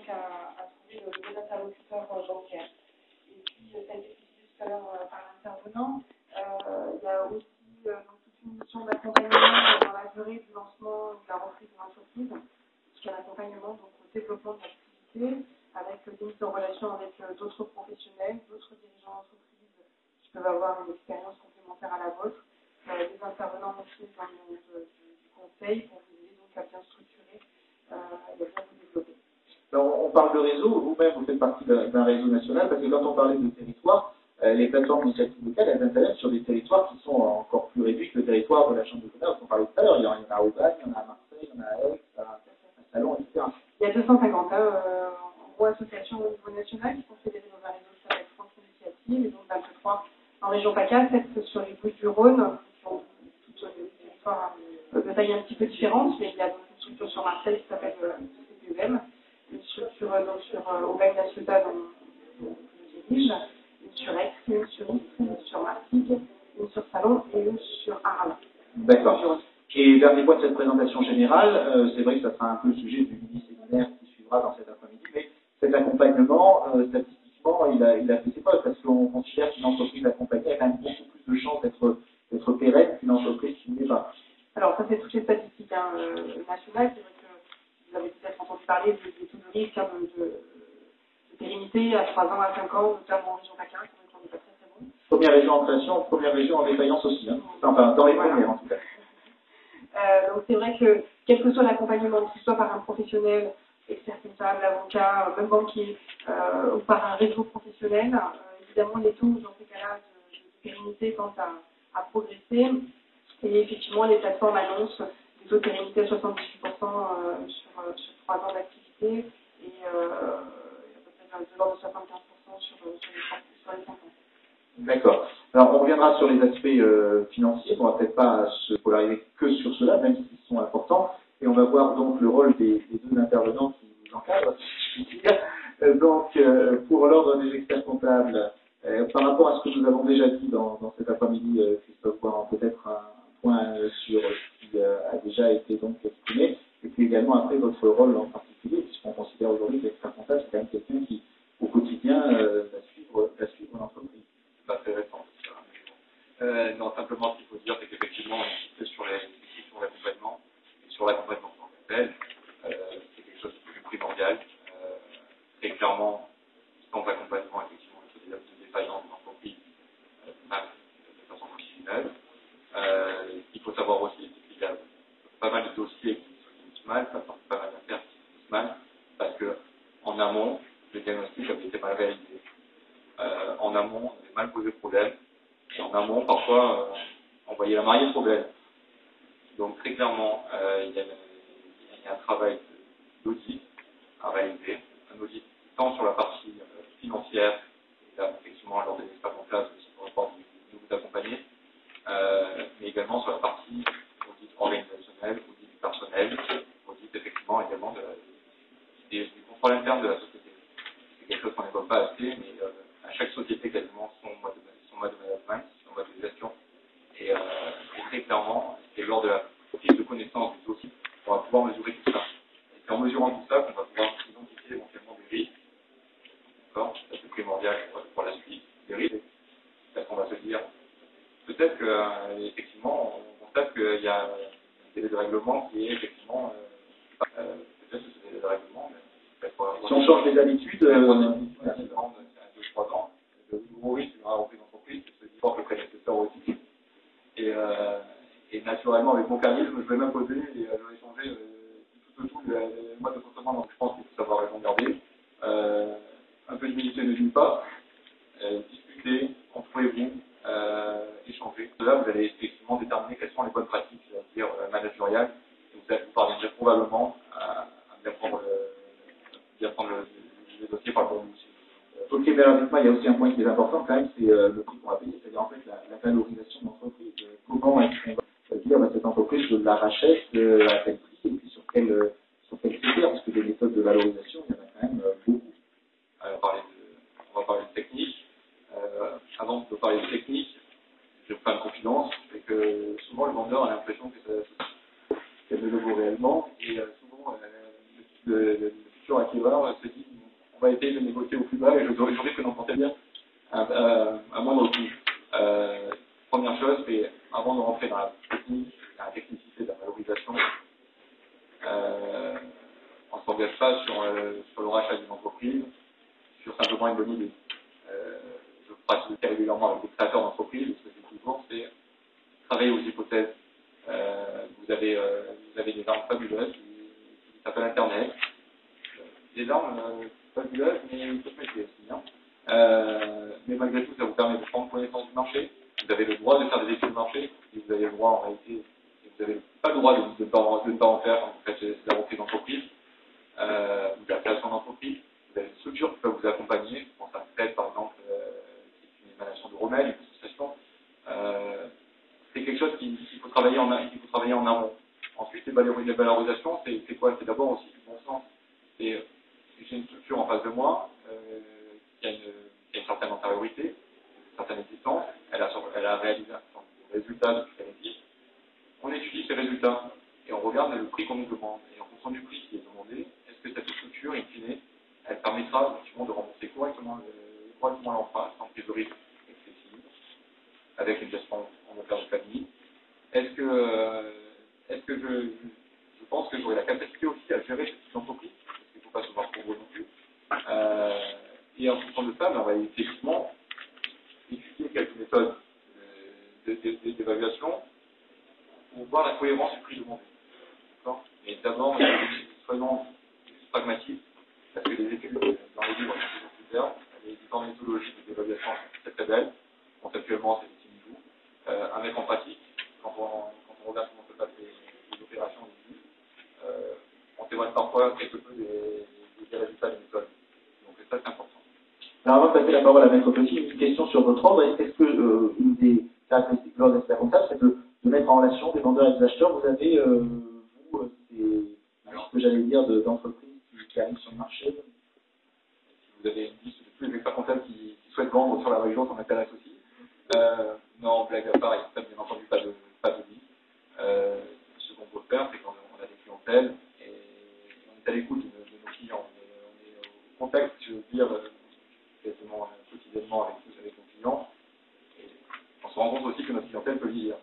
à trouver le bon interlocuteur bancaire. Et puis, ça a été précisé tout à l'heure par l'intervenant, il y a aussi donc, toute une mission d'accompagnement dans la durée du lancement ou de la reprise de l'entreprise, puisqu'il y a l'accompagnement donc, au développement de l'activité, avec des mises en relation avec d'autres professionnels, d'autres dirigeants d'entreprise qui peuvent avoir une expérience complémentaire à la vôtre, des intervenants aussi dans le monde du conseil pour vous aider donc à bien structurer et à bien vous développer. Alors, on parle de réseau, vous-même vous faites partie d'un réseau national, parce que quand on parlait de territoire, les plateformes d'initiative locales, elles interviennent sur des territoires qui sont encore plus réduits que le territoire de la Chambre de commerce. On parlait tout à l'heure, il y en a à Aubagne, il y en a à Marseille, il y en a à Aix, à Salon, etc. Il y a 250 en gros associations au niveau national qui sont fédérées dans un réseau qui s'appelle France Initiative, et donc 23 en région PACA, 7 sur les Bouches-du-Rhône, qui sont toutes des territoires de taille un petit peu différente, mais il y a donc une structure sur Marseille qui s'appelle CPEM, une structure donc sur Aubagne-la-Ciotat dont je dirige, une sur Aix, une sur Istres, une sur Martigues, une sur Salon et une sur Arles. D'accord. Et dernier point de cette présentation générale, c'est vrai que ça sera un peu le sujet du mini-séminaire qui suivra dans cet après-midi, mais cet accompagnement, statistiquement, il a fait ses preuves, parce qu'on considère qu'une entreprise accompagnée a quand même beaucoup plus de chances d'être pérenne qu'une entreprise qui n'est pas. Alors, ça, c'est toutes les statistiques nationales. C'est vrai que vous avez peut-être entendu parler des taux de risque de pérennité à 3 ans, à 5 ans, notamment en région PACA, c'est vrai qu'on n'est pas très très bon. Première région en création, première région en défaillance aussi, hein. Enfin, dans les premières en tout cas. Donc c'est vrai que quel que soit l'accompagnement, que ce soit par un professionnel, expert comptable, avocat, même banquier, ou par un réseau professionnel, évidemment les taux dans ces cas-là de pérennité tendent à progresser. Et effectivement les plateformes annoncent des taux de pérennité à 78% sur 3 ans d'activité et à peu près de l'ordre de 75% sur les 5 ans. D'accord. Alors, on reviendra sur les aspects financiers. On ne va peut-être pas se polariser que sur cela, même s'ils sont importants. Et on va voir donc le rôle des deux intervenants qui nous encadrent, si je puis dire. Pour l'ordre des experts comptables, par rapport à ce que nous avons déjà dit dans cet après-midi, Christophe Boiran, peut-être un point sur ce qui a déjà été donc exprimé, et puis également après votre rôle en particulier, puisqu'on considère aujourd'hui que l'expert comptable, c'est quand même quelqu'un qui, au quotidien, va suivre l'entreprise. Intéressant. Non, simplement, ce qu'il faut dire, c'est qu'effectivement, on insiste sur l'accompagnement et sur l'accompagnement en tant que tel. C'est quelque chose de plus primordial. Très clairement, sans accompagnement, effectivement, il faut des actes de défaillance d'entreprise, même de façon criminelle. Ce qu'il faut savoir aussi, c'est qu'il y a pas mal de dossiers qui se finissent mal, pas mal d'affaires qui se finissent mal, parce qu'en amont, le diagnostic avait été mal réalisé. En amont, on avait mal posé le problème. Et en amont, parfois, on voyait la mariée le problème. Donc, très clairement, il y a un travail d'audit à réaliser. Un audit tant sur la partie financière, et là, effectivement, lors des experts comptables, aussi pour le rapport de vous accompagner, mais également sur la partie audit organisationnel, audit du personnel, audit, effectivement, également du contrôle interne de la société. C'est quelque chose qu'on n'évoque pas assez, mais à chaque société, quasiment, son mode de management, son mode de gestion. Et très clairement, c'est lors de la prise de connaissance du dossier qu'on va pouvoir mesurer tout ça. Et c'est en mesurant tout ça qu'on va pouvoir identifier éventuellement des risques. D'accord ? Ça, c'est primordial pour la suite des risques. Parce qu'on va se dire, peut-être qu'effectivement, on constate qu'il y a un délai de règlement qui est effectivement, peut-être que ce délai de règlement, mais si on change les habitudes, 2-3 ans, le gros risque dans la reprise d'entreprise, c'est de se dire que le prédécesseur aussi. Et naturellement, avec mon charisme, je vais m'imposer et je vais changer tout le mode de fonctionnement. Donc, je pense qu'il faut savoir raison garder. Un peu d'humilité ne nuit pas. Discuter, entourez-vous, échanger. De là, vous allez effectivement déterminer quelles sont les bonnes pratiques, c'est-à-dire managériales. Et vous parviendrez probablement à bien prendre le dossier par le bon bout. Ok, mais alors dites-moi, il y a aussi un point qui est important quand même, c'est le prix qu'on va payer, c'est-à-dire en fait la valorisation de l'entreprise. Comment est-ce qu'on va dire cette entreprise, je la rachète à quel prix et puis sur quel critère, parce que des méthodes de valorisation, il y en a quand même beaucoup. On va parler de technique. Avant de parler de technique, je vais faire une confidence, c'est que souvent le vendeur a l'impression que ça ne le vaut réellement, et souvent le futur acquéreur se dit on va essayer de négocier au plus bas et je risque d'en porter bien un moindre coût. Première chose, c'est avant de rentrer dans la technique, la technicité de la valorisation, on ne s'engage pas sur le rachat d'une entreprise, sur simplement une bonne idée. Je pratique régulièrement avec des créateurs d'entreprises, ce que je dis toujours, c'est travailler aux hypothèses. Vous avez des armes fabuleuses qui s'appellent Internet. Des armes fabuleuses, mais il faut se méfier aussi. Mais malgré tout, ça vous permet de prendre connaissance du marché. Vous avez le droit de faire des études de marché, et vous avez le droit en réalité, et vous n'avez pas le droit de ne pas en faire quand vous faites la reprise d'entreprise, ou de la création d'entreprise. Vous avez une structure qui peut vous accompagner. Je pense à TED par exemple, qui est une émanation de Rommel, une association. C'est quelque chose qu'il faut travailler en amont. Ensuite, les valorisations, c'est quoi? C'est d'abord aussi du bon sens. J'ai une structure en face de moi qui a une certaine antériorité, une certaine existence. Elle a réalisé des résultats depuis qu'elle existe. On étudie ces résultats et on regarde le prix qu'on nous demande. Et en fonction du prix qui est demandé, est-ce que cette structure, in fine, elle permettra effectivement de rembourser correctement l'emprunt sans prise de risque excessive, avec une gestion en longueur de famille. Est-ce que je pense que j'aurai la capacité aussi à gérer cette petite entreprise, parce qu'il ne faut pas se voir trop gros non plus. Et en fonction de ça, on va effectivement étudier quelques méthodes d'évaluation pour voir la cohérence du prix demandé. Mais d'abord, soyons pragmatiques, parce que les études dans les livres sont toujours plus claires, les différentes méthodologies d'évaluation sont très très belles, conceptuellement c'est des petits niveaux, à mettre en pratique, quand on regarde comment se passent les opérations des livres, on s'éloigne parfois quelque peu des résultats des méthodes. Donc ça c'est important. Alors avant de passer la parole à Maître Petit, une question sur votre ordre. Est-ce que une des caractéristiques de l'ordre d'expert comptable, c'est de mettre en relation des vendeurs et des acheteurs? Vous avez, ce que j'allais dire, d'entreprises qui arrivent sur le marché? Si vous avez une liste de tous les experts comptables qui souhaitent vendre sur la région, ça m'intéresse aussi. Non, blague à part, il n'y a bien entendu pas de liste. Ce qu'on peut faire, c'est qu'on a des clientèles et on est à l'écoute de nos clients. On est au contact, je veux dire, quasiment quotidiennement avec nos clients. Et on se rend compte aussi que notre clientèle peut vieillir.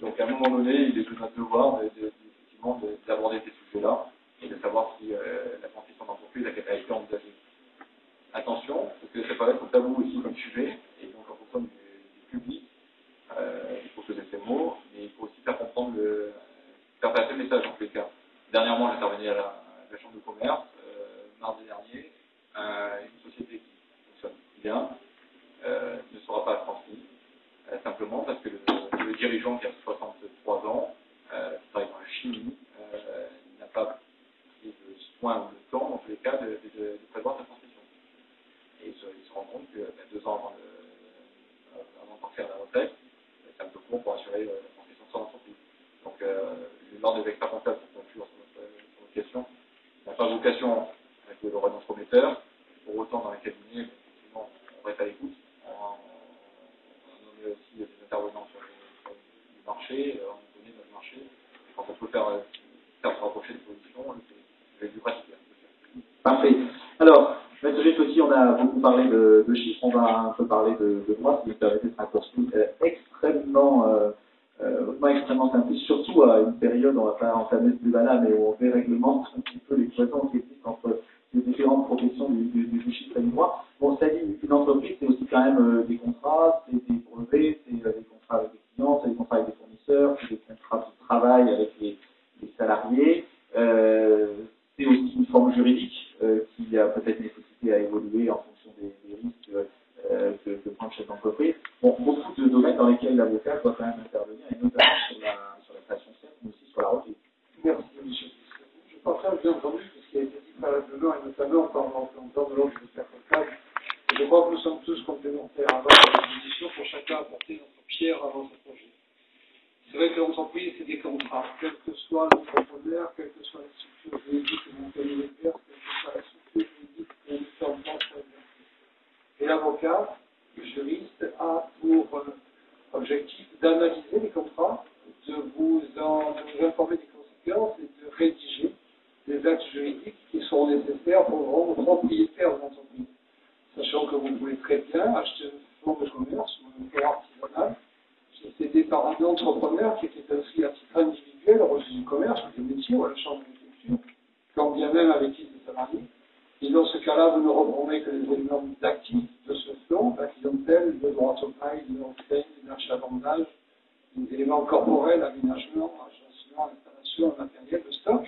Donc à un moment donné, il est de notre devoir effectivement d'aborder ces sujets-là et de savoir si la construction d'entreprise a été envisagée. Attention, parce que ça paraît être tabou aussi comme sujet, et donc en fonction du public, il faut peser ses mots, mais il faut aussi faire comprendre, faire passer le message en tous les cas. Dernièrement, j'intervenais à la Chambre de commerce, mardi dernier, une société qui fonctionne bien ne sera pas transmise, simplement parce que le dirigeant qui a 63 ans, qui travaille dans la chimie, n'a pas pris le soin ou le temps, dans tous les cas, de prévoir sa transmission. Et il se rend compte que 2 ans avant de partir à la retraite, c'est un peu court pour assurer la transmission de son entreprise. Donc, l'ordre des experts comptables, pour conclure sur votre question, n'a pas vocation à être le rôle d'un prometteur. Pour autant, dans les cabinets, effectivement, on reste à l'écoute. On est aussi des intervenants sur le marché, on connaît notre marché. Et quand on peut faire se rapprocher des positions, je vais du pratiquer. Parfait. Alors, Maître Petit, on a beaucoup parlé de chiffres, on va un peu parler de droit, ce qui permet d'être un cours extrêmement simple, surtout à une période, on va pas entamer ce débat-là, mais où on déréglemente un petit peu les croisons qui existent entre les différentes professions du chiffre et du droit. Bon, ça dit, une entreprise, c'est aussi quand même des contrats, c'est des brevets, c'est des contrats avec des clients, c'est des contrats avec des fournisseurs, c'est des contrats de travail avec les salariés. C'est aussi une forme juridique qui a peut-être nécessité à évoluer en fonction des risques que prend le chef d'entreprise. Bon, beaucoup de domaines dans lesquels l'avocat doit quand même intervenir, et notamment sur la création de mais aussi sur la reprise. Merci, monsieur. Je partage bien entendu ce qui a été dit préalablement, et notamment par l'entendre de l'ordre des experts comptables. Je crois que nous sommes tous complémentaires à notre position pour chacun apporter notre pierre avant ce projet. C'est vrai que l'entreprise, c'est des contrats, quel que soit l'entrepreneur, quelle que soit la structure juridique que vous pouvez l'exercer, quelle que soit la structure juridique que nous sommes dans ce exercice. Et l'avocat, le juriste, a pour objectif d'analyser les contrats, de vous informer des conséquences et de rédiger des actes juridiques qui sont nécessaires faire pour rendre propriétaire de l'entreprise. Sachant que vous pouvez très bien acheter un fonds de commerce ou un fonds artisanal qui est aidé par un entrepreneur qui était inscrit à titre individuel au registre du commerce ou des métiers ou à la chambre d'agriculture, quand bien même avec titre de salarié. Et dans ce cas-là, vous ne reprenez que les éléments d'actifs de ce fonds, la clientèle, le droit au bail, l'enseigne, l'achat-vendage, les éléments corporels, aménagement, agencement, installation, matériel, de stock.